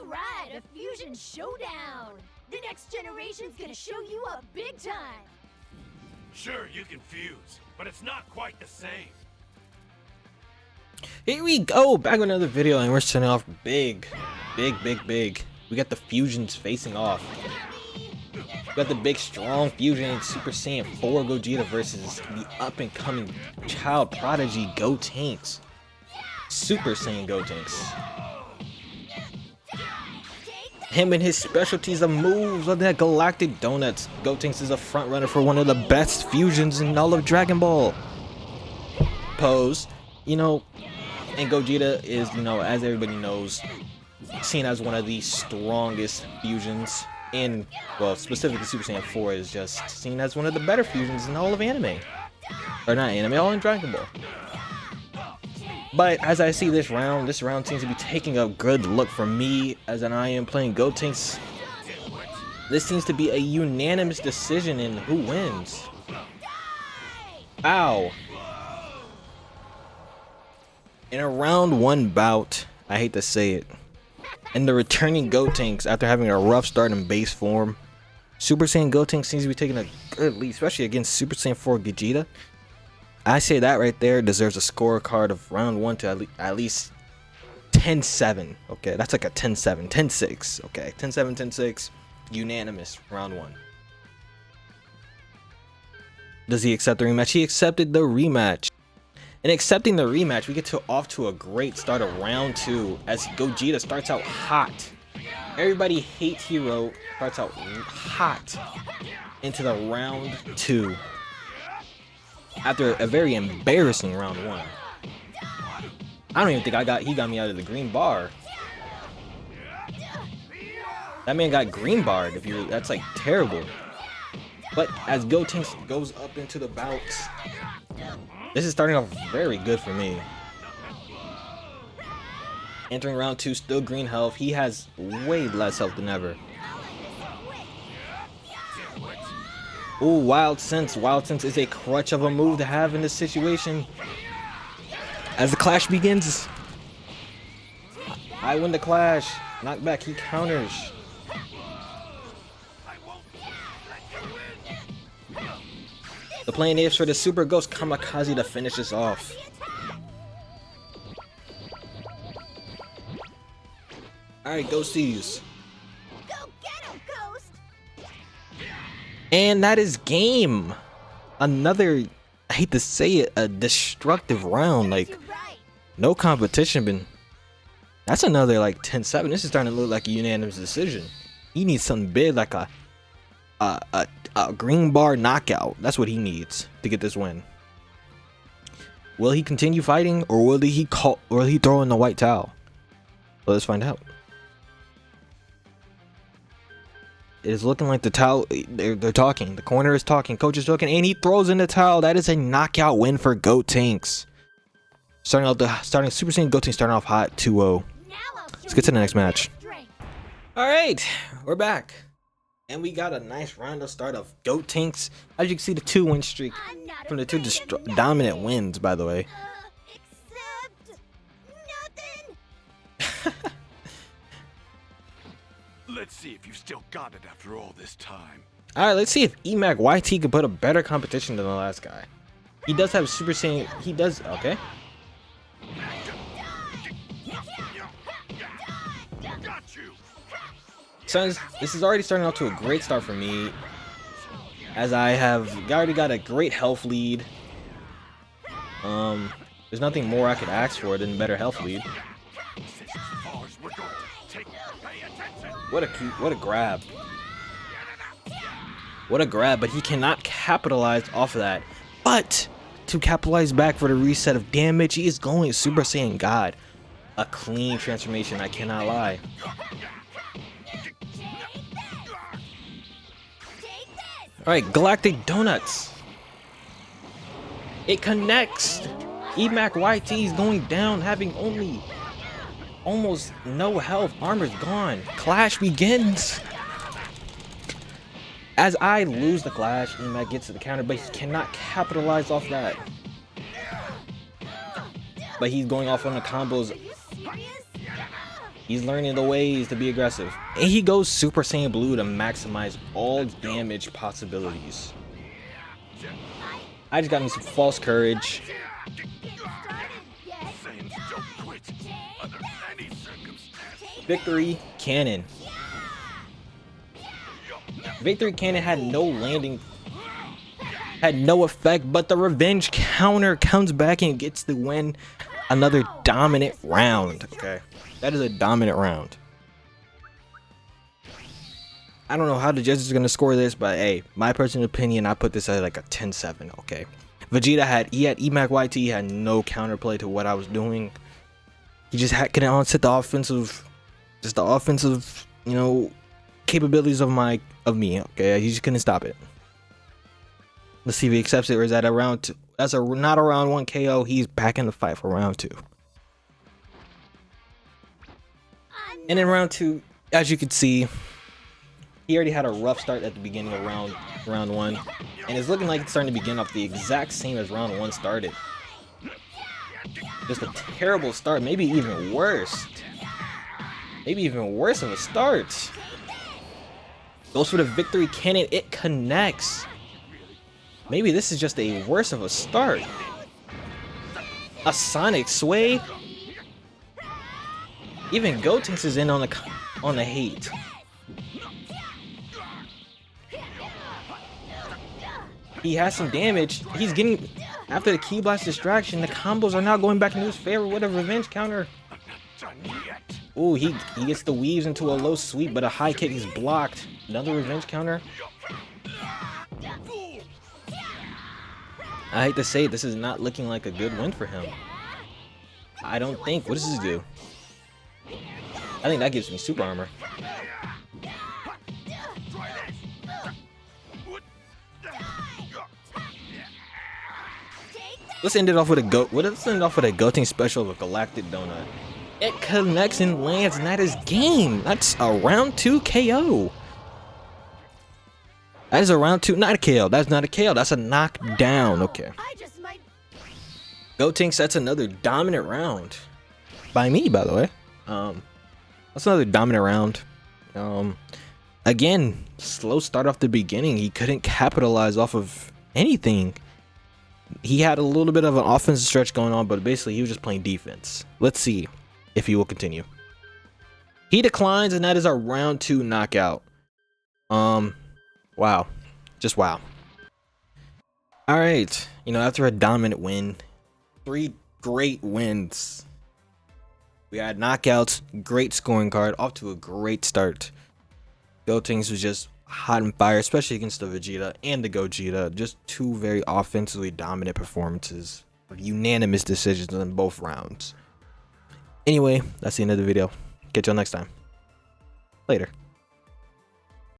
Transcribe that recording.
Alright, a fusion showdown! The next generation's gonna show you up big time! Sure, you can fuse, but it's not quite the same. Here we go, back with another video, and we're starting off big. We got the fusions facing off. We got the big strong fusion Super Saiyan 4 Gogeta versus the up and coming child prodigy Gotenks. Super Saiyan Gotenks. Him and his specialties of moves on that galactic donuts. Gotenks is a front runner for one of the best fusions in all of Dragon Ball. Pose, you know, and Gogeta is, you know, as everybody knows, seen as one of the strongest fusions in, well, specifically Super Saiyan 4 is just seen as one of the better fusions in all of anime. Or not anime, all in Dragon Ball. But as I see this round seems to be taking a good look for me, as I am playing Gotenks. This seems to be a unanimous decision in who wins. Ow. In a round 1 bout, I hate to say it, and the returning Gotenks, after having a rough start in base form, Super Saiyan Gotenks seems to be taking a good lead, especially against Super Saiyan 4 Gogeta. I say that right there deserves a scorecard of round 1 to at least 10-7. Okay, that's like a 10-7, 10-6. Okay, 10-7, 10-6, unanimous round 1. Does he accept the rematch? He accepted the rematch. And accepting the rematch, we get off to a great start of round 2 as Gogeta starts out hot. Everybody hates Hero, starts out hot into the round 2. After a very embarrassing round 1. I don't even think he got me out of the green bar. That man got green barred. That's like terrible. But as Gotenks goes up into the bouts, this is starting off very good for me. Entering round 2, still green health. He has way less health than ever. Ooh, Wild Sense. Wild Sense is a crutch of a move to have in this situation. As the clash begins, I win the clash. Knockback, he counters. The plan is for the Super Ghost Kamikaze to finish this off. Alright, Ghosties. And that is game. Another, I hate to say it, a destructive round. Like, no competition been. That's another like 10-7. This is starting to look like a unanimous decision. He needs something big, like a green bar knockout. That's what he needs to get this win. Will he continue fighting, or will he throw in the white towel? Well, let's find out. It is looking like the towel, they're talking. The corner is talking, coach is talking, and he throws in the towel. That is a knockout win for Gotenks. Starting Super Saiyan Gotenks starting off hot 2-0. Let's get to the next match. Alright, we're back. And we got a nice round of start of Gotenks. As you can see, the 2-win streak from the 2 dominant wins, by the way. Except nothing. Let's see if you've still got it after all this time. Alright, let's see if EMAC YT could put a better competition than the last guy. He does have Super Saiyan. He does. Okay. So this is already starting out to a great start for me, as I already got a great health lead. There's nothing more I could ask for than a better health lead. What a grab. What a grab, but he cannot capitalize off of that. But to capitalize back for the reset of damage, he is going Super Saiyan God. A clean transformation, I cannot lie. Alright, Galactic Donuts. It connects. EMAC YT is going down, having only almost no health. Armor's gone. Clash begins. As I lose the clash, EMAC gets to the counter, but he cannot capitalize off that. But he's going off on the combos. He's learning the ways to be aggressive. And he goes Super Saiyan Blue to maximize all damage possibilities. I just got me some false courage. Victory Cannon. Victory Cannon had no landing, had no effect, but the revenge counter comes back and gets the win. Another dominant round. Okay, that is a dominant round. I don't know how the judges are gonna score this, but hey, my personal opinion, I put this at like a 10-7. Okay, Vegeta had EMAC YT, he had no counterplay to what I was doing. He just couldn't onset the offensive, you know, capabilities of me. Okay, he just couldn't stop it. Let's see if he accepts it, or is that a round 2? That's not a round 1 KO. He's back in the fight for round 2. And in round 2, as you can see, he already had a rough start at the beginning of round 1, and it's looking like it's starting to begin off the exact same as round 1 started. Just a terrible start, maybe even worse. Maybe even worse of a start. Goes for the Victory Cannon. It connects. Maybe this is just a worse of a start. A Sonic Sway. Even Gotenks is in on the hate. He has some damage. He's getting, after the Ki Blast distraction, the combos are now going back into his favor with a revenge counter. Ooh, he gets the weaves into a low sweep, but a high kick is blocked. Another revenge counter. I hate to say it, this is not looking like a good win for him. I don't think. What does this do? I think that gives me super armor. Let's end it off with a Gotenks special of a Galactic Donut. It connects and lands, and that is game. That's a round 2 KO. That is a round 2, not a KO. That's not a KO. That's a knockdown. Okay. Gotenks, that's another dominant round. By me, by the way. That's another dominant round. Again, slow start off the beginning. He couldn't capitalize off of anything. He had a little bit of an offensive stretch going on, but basically he was just playing defense. Let's see if he will continue. He declines, and that is a round 2 knockout. Wow. Just wow. All right. You know, after a dominant win, 3 great wins. We had knockouts, great scoring card, off to a great start. Gotenks was just hot and fire, especially against the Vegeta and the Gogeta. Just 2 very offensively dominant performances with unanimous decisions in both rounds. Anyway, that's the end of the video. Catch y'all next time. Later.